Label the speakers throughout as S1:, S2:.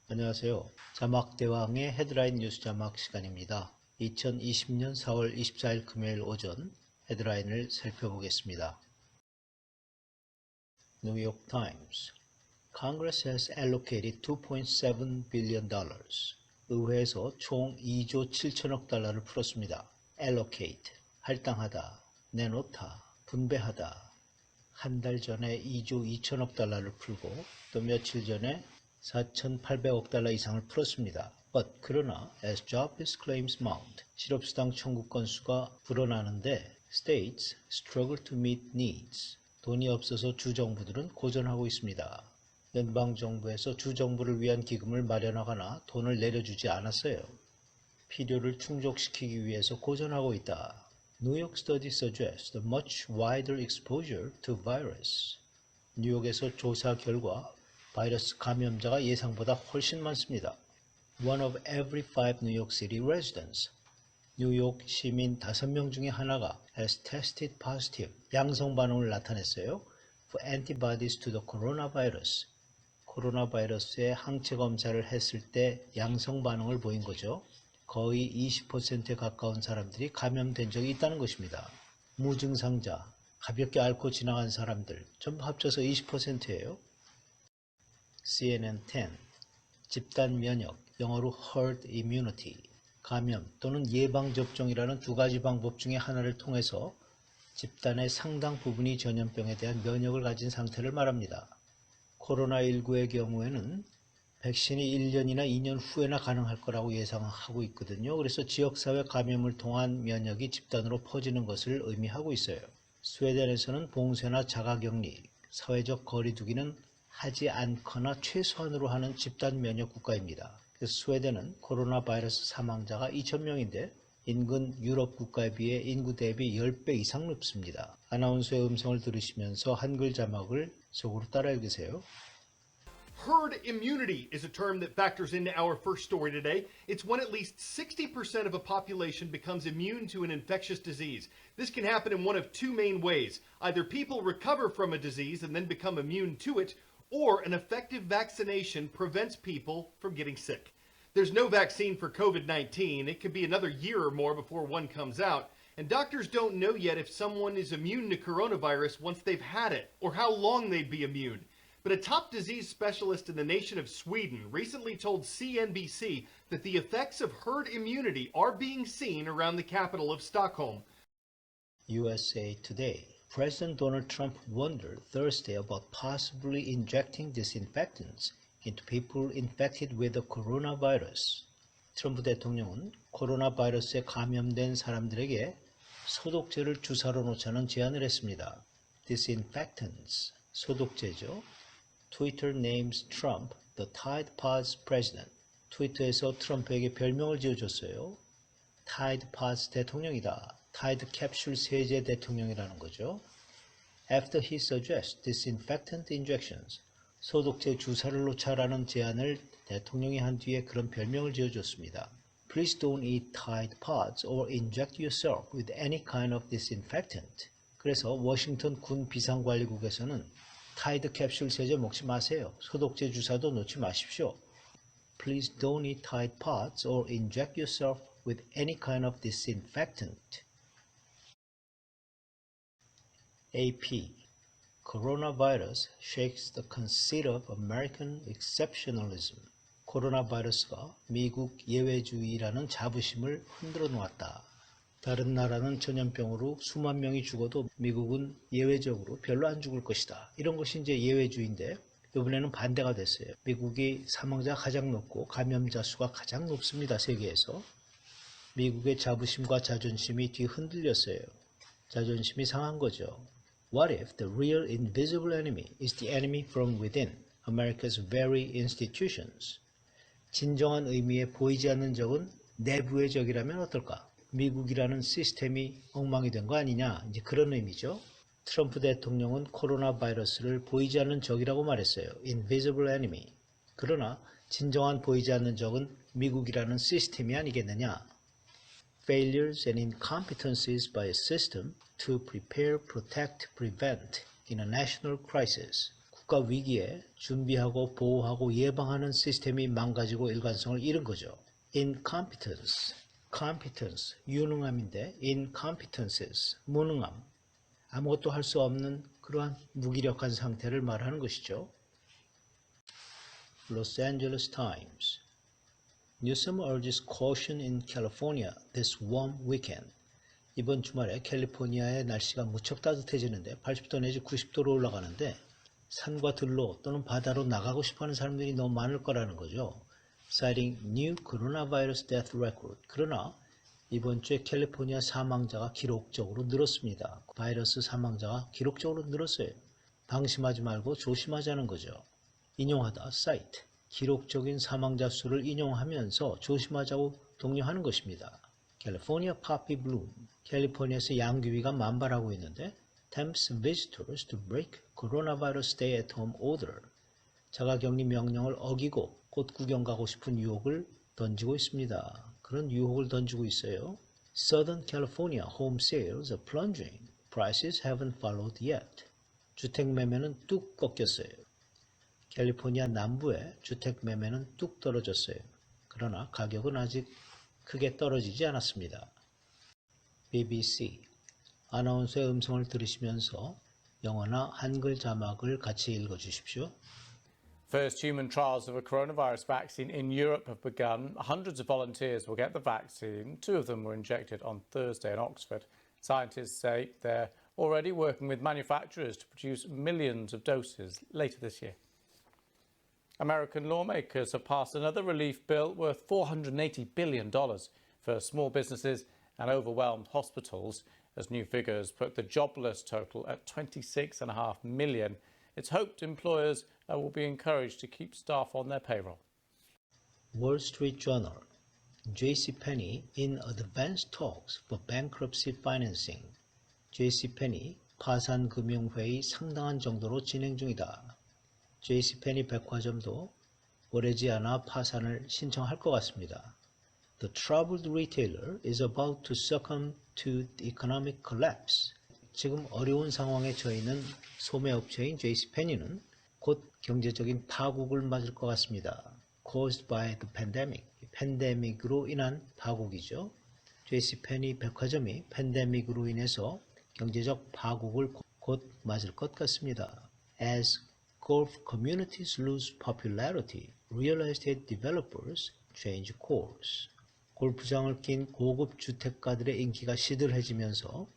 S1: 안녕하세요. 자막대왕의 헤드라인 뉴스 자막 시간입니다. 2020년 4월 24일 금요일 오전 헤드라인을 살펴보겠습니다. 뉴욕 타임스. Congress has allocated $2.7 billion. 의회에서 총 2조 7천억 달러를 풀었습니다. allocate, 할당하다, 내놓다, 분배하다. 한 달 전에 2조 2천억 달러를 풀고 또 며칠 전에 4,800억 달러 이상을 풀었습니다. 그러나 as jobless claims mount, 실업수당 청구 건수가 불어나는데 states struggle to meet needs, 돈이 없어서 주정부들은 고전하고 있습니다. 연방정부에서 주정부를 위한 기금을 마련하거나 돈을 내려주지 않았어요. 필요를 충족시키기 위해서 고전하고 있다. New York study suggests a much wider exposure to virus. 뉴욕에서 조사 결과 바이러스 감염자가 예상보다 훨씬 많습니다. One of every 5 New York City residents. 뉴욕 시민 5명 중에 하나가 has tested positive, 양성 반응을 나타냈어요. For antibodies to the coronavirus. 코로나 바이러스에 항체 검사를 했을 때 양성 반응을 보인 거죠. 거의 20%에 가까운 사람들이 감염된 적이 있다는 것입니다. 무증상자, 가볍게 앓고 지나간 사람들 전부 합쳐서 20%예요. CNN 10. 집단 면역, 영어로 herd immunity, 감염 또는 예방접종이라는 두 가지 방법 중에 하나를 통해서 집단의 상당 부분이 전염병에 대한 면역을 가진 상태를 말합니다. 코로나19의 경우에는 백신이 1년이나 2년 후에나 가능할 거라고 예상하고 있거든요. 그래서 지역사회 감염을 통한 면역이 집단으로 퍼지는 것을 의미하고 있어요. 스웨덴에서는 봉쇄나 자가격리, 사회적 거리두기는 하지 않거나 최소한으로 하는 집단 면역 국가입니다. 그래서 스웨덴은 코로나 바이러스 사망자가 2,000명인데 인근 유럽 국가에 비해 인구 대비 10배 이상 높습니다. 아나운서의 음성을 들으시면서 한글 자막을 속으로 따라 읽으세요.
S2: Herd immunity is a term that factors into our first story today. It's when at least 60% of a population becomes immune to an infectious disease. This can happen in one of two main ways. Either people recover from a disease and then become immune to it, or an effective vaccination prevents people from getting sick. There's no vaccine for COVID-19. It could be another year or more before one comes out. And doctors don't know yet if someone is immune to coronavirus once they've had it, or how long they'd be immune. But a top disease specialist in the nation of Sweden recently told CNBC that the effects of herd immunity are being seen around the capital of Stockholm.
S1: USA Today. President Donald Trump wondered Thursday about possibly injecting disinfectants into people infected with the coronavirus. 트럼프 대통령은 코로나 바이러스에 감염된 사람들에게 소독제를 주사로 놓자는 제안을 했습니다. Disinfectants, 소독제죠. Twitter names Trump the Tide Pods president. 트위터에서 트럼프에게 별명을 지어줬어요. Tide Pods 대통령이다. Tide 캡슐 세제 대통령이라는 거죠. After he suggests disinfectant injections, 소독제 주사를 놓자라는 제안을 대통령이 한 뒤에 그런 별명을 지어줬습니다. Please don't eat Tide Pods or inject yourself with any kind of disinfectant. 그래서 워싱턴 군 비상관리국에서는 타이드 캡슐 세제 먹지 마세요. 소독제 주사도 놓지 마십시오. Please don't eat Tide Pods or inject yourself with any kind of disinfectant. AP. Coronavirus shakes the conceit of American exceptionalism. 코로나 바이러스가 미국 예외주의라는 자부심을 흔들어 놓았다. 다른 나라는 전염병으로 수만 명이 죽어도 미국은 예외적으로 별로 안 죽을 것이다. 이런 것이 이제 예외주의인데 이번에는 반대가 됐어요. 미국이 사망자가 가장 높고 감염자 수가 가장 높습니다. 세계에서. 미국의 자부심과 자존심이 뒤흔들렸어요. 자존심이 상한 거죠. What if the real invisible enemy is the enemy from within America's very institutions? 진정한 의미의 보이지 않는 적은 내부의 적이라면 어떨까? 미국이라는 시스템이 엉망이 된 거 아니냐? 이제 그런 의미죠. 트럼프 대통령은 코로나 바이러스를 보이지 않는 적이라고 말했어요. Invisible enemy. 그러나 진정한 보이지 않는 적은 미국이라는 시스템이 아니겠느냐? Failures and incompetencies by a system to prepare, protect, prevent in a national crisis. 국가 위기에 준비하고 보호하고 예방하는 시스템이 망가지고 일관성을 잃은 거죠. incompetence, competence, 유능함인데 incompetences, 무능함, 아무것도 할 수 없는 그러한 무기력한 상태를 말하는 것이죠. Los Angeles Times. Newsom urges caution in California this warm weekend. 이번 주말에 캘리포니아의 날씨가 무척 따뜻해지는데 80도 내지 90도로 올라가는데 산과 들로 또는 바다로 나가고 싶어하는 사람들이 너무 많을 거라는 거죠. Citing new coronavirus death record. 그러나 이번 주에 캘리포니아 사망자가 기록적으로 늘었습니다. 바이러스 사망자가 기록적으로 늘었어요. 방심하지 말고 조심하자는 거죠. 인용하다, cite. 기록적인 사망자 수를 인용하면서 조심하자고 독려하는 것입니다. California poppy bloom. 캘리포니아에서 양귀비가 만발하고 있는데 tempts visitors to break coronavirus stay at home order. 자가격리 명령을 어기고 꽃 구경 가고 싶은 유혹을 던지고 있습니다. 그런 유혹을 던지고 있어요. Southern California home sales are plunging. Prices haven't followed yet. 주택 매매는 뚝 꺾였어요. 캘리포니아 남부의 주택 매매는 뚝 떨어졌어요. 그러나 가격은 아직 크게 떨어지지 않았습니다. BBC. 아나운서의 음성을 들으시면서 영어나 한글 자막을 같이 읽어주십시오.
S3: First human trials of a coronavirus vaccine in Europe have begun. Hundreds of volunteers will get the vaccine. 2 of them were injected on Thursday in Oxford. Scientists say they're already working with manufacturers to produce millions of doses later this year. American lawmakers have passed another relief bill worth $480 billion for small businesses and overwhelmed hospitals, as new figures put the jobless total at 26.5 million. It's hoped employers will be encouraged to keep staff on their payroll.
S1: Wall Street Journal. JCPenney in advanced talks for bankruptcy financing. JCPenney 파산금융회의 상당한 정도로 진행 중이다. JCPenney 백화점도 오래지 않아 파산을 신청할 것 같습니다. The troubled retailer is about to succumb to the economic collapse. 지금 어려운 상황에 처해 있는 소매업체인 JCPenney는 곧 경제적인 파국을 맞을 것 같습니다. Caused by the pandemic. 팬데믹으로 인한 파국이죠. JCPenney 백화점이 팬데믹으로 인해서 경제적 파국을 곧 맞을 것 같습니다. As golf communities lose popularity, real estate developers change course. 골프장을 낀 고급 주택가들의 인기가 시들해지면서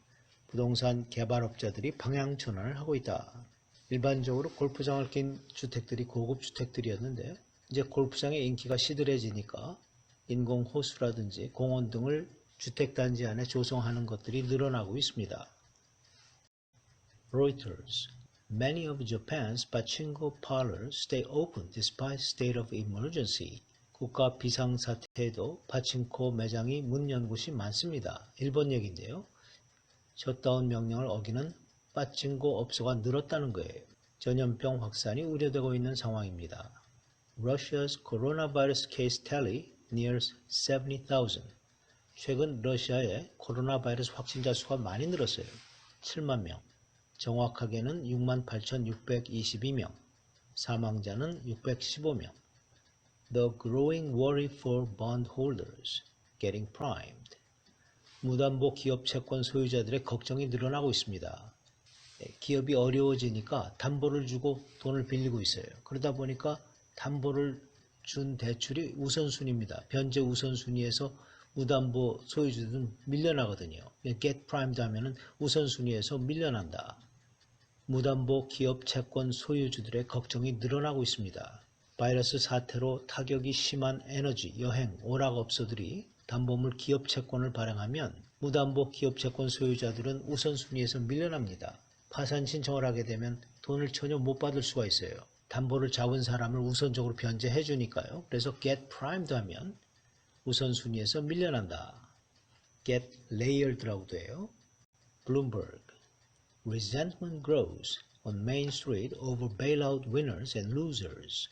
S1: 부동산 개발업자들이 방향 전환을 하고 있다. 일반적으로 골프장을 낀 주택들이 고급 주택들이었는데 이제 골프장의 인기가 시들해지니까 인공호수라든지 공원 등을 주택단지 안에 조성하는 것들이 늘어나고 있습니다. Reuters. Many of Japan's pachinko parlors stay open despite state of emergency. 국가 비상사태에도 파친코 매장이 문 연 곳이 많습니다. 일본 얘기인데요. 셧다운 명령을 어기는 파친코 업소가 늘었다는 거예요. 전염병 확산이 우려되고 있는 상황입니다. Russia's coronavirus case tally nears 70,000. 최근 러시아의 코로나 바이러스 확진자 수가 많이 늘었어요. 7만 명. 정확하게는 68,622명. 사망자는 615명. The growing worry for bondholders getting primed. 무담보 기업 채권 소유자들의 걱정이 늘어나고 있습니다. 기업이 어려워지니까 담보를 주고 돈을 빌리고 있어요. 그러다 보니까 담보를 준 대출이 우선순위입니다. 변제 우선순위에서 무담보 소유주들은 밀려나거든요. get primed 하면은 우선순위에서 밀려난다. 무담보 기업 채권 소유주들의 걱정이 늘어나고 있습니다. 바이러스 사태로 타격이 심한 에너지, 여행, 오락업소들이 담보물 기업 채권을 발행하면 무담보 기업 채권 소유자들은 우선순위에서 밀려납니다. 파산 신청을 하게 되면 돈을 전혀 못 받을 수가 있어요. 담보를 잡은 사람을 우선적으로 변제해 주니까요. 그래서 get primed 하면 우선순위에서 밀려난다. get layered라고도 해요. Bloomberg. Resentment grows on Main Street over bailout winners and losers.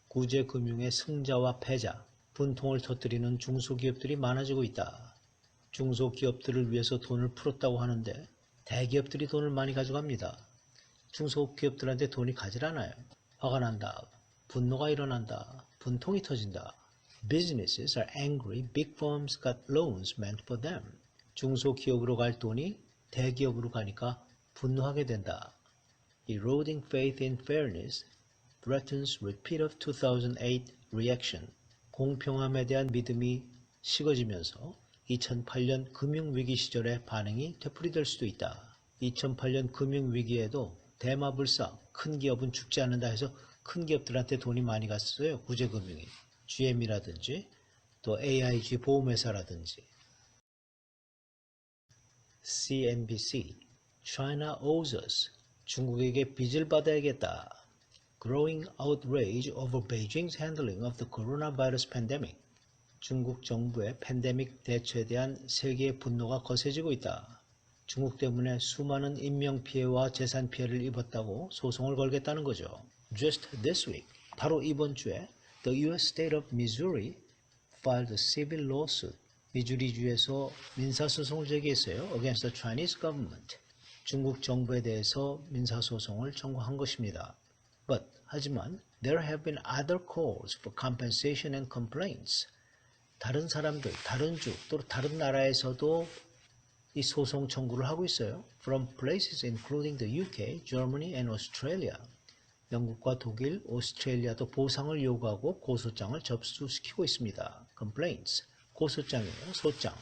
S1: 구제금융의 승자와 패자, 분통을 터뜨리는 중소기업들이 많아지고 있다. 중소기업들을 위해서 돈을 풀었다고 하는데 대기업들이 돈을 많이 가져갑니다. 중소기업들한테 돈이 가질 않아요. 화가 난다. 분노가 일어난다. 분통이 터진다. Businesses are angry. Big firms got loans meant for them. 중소기업으로 갈 돈이 대기업으로 가니까 분노하게 된다. Eroding faith in fairness threatens repeat of 2008 reaction. 공평함에 대한 믿음이 식어지면서 2008년 금융위기 시절의 반응이 되풀이될 수도 있다. 2008년 금융위기에도 대마불사, 큰 기업은 죽지 않는다 해서 큰 기업들한테 돈이 많이 갔어요. 구제금융이. GM이라든지 또 AIG 보험회사라든지. CNBC China owes us. 중국에게 빚을 받아야겠다. Growing outrage over Beijing's handling of the coronavirus pandemic. 중국 정부의 팬데믹 대처에 대한 세계의 분노가 거세지고 있다. 중국 때문에 수많은 인명피해와 재산피해를 입었다고 소송을 걸겠다는 거죠. Just this week, 바로 이번 주에 the U.S. state of Missouri filed a civil lawsuit. 미주리주에서 민사소송을 제기했어요. Against the Chinese government. 중국 정부에 대해서 민사소송을 청구한 것입니다. But, 하지만 there have been other calls for compensation and complaints. 다른 사람들, 다른 주, 또 다른 나라에서도 이 소송 청구를 하고 있어요. From places including the UK, Germany and Australia. 영국과 독일, 오스트레일리아도 보상을 요구하고 고소장을 접수시키고 있습니다. Complaints, 고소장이에요. 소장.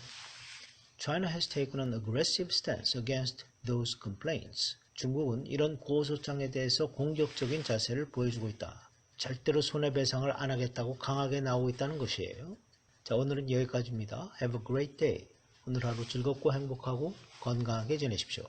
S1: China has taken an aggressive stance against those complaints. 중국은 이런 고소장에 대해서 공격적인 자세를 보여주고 있다. 절대로 손해배상을 안 하겠다고 강하게 나오고 있다는 것이에요. 자, 오늘은 여기까지입니다. Have a great day. 오늘 하루 즐겁고 행복하고 건강하게 지내십시오.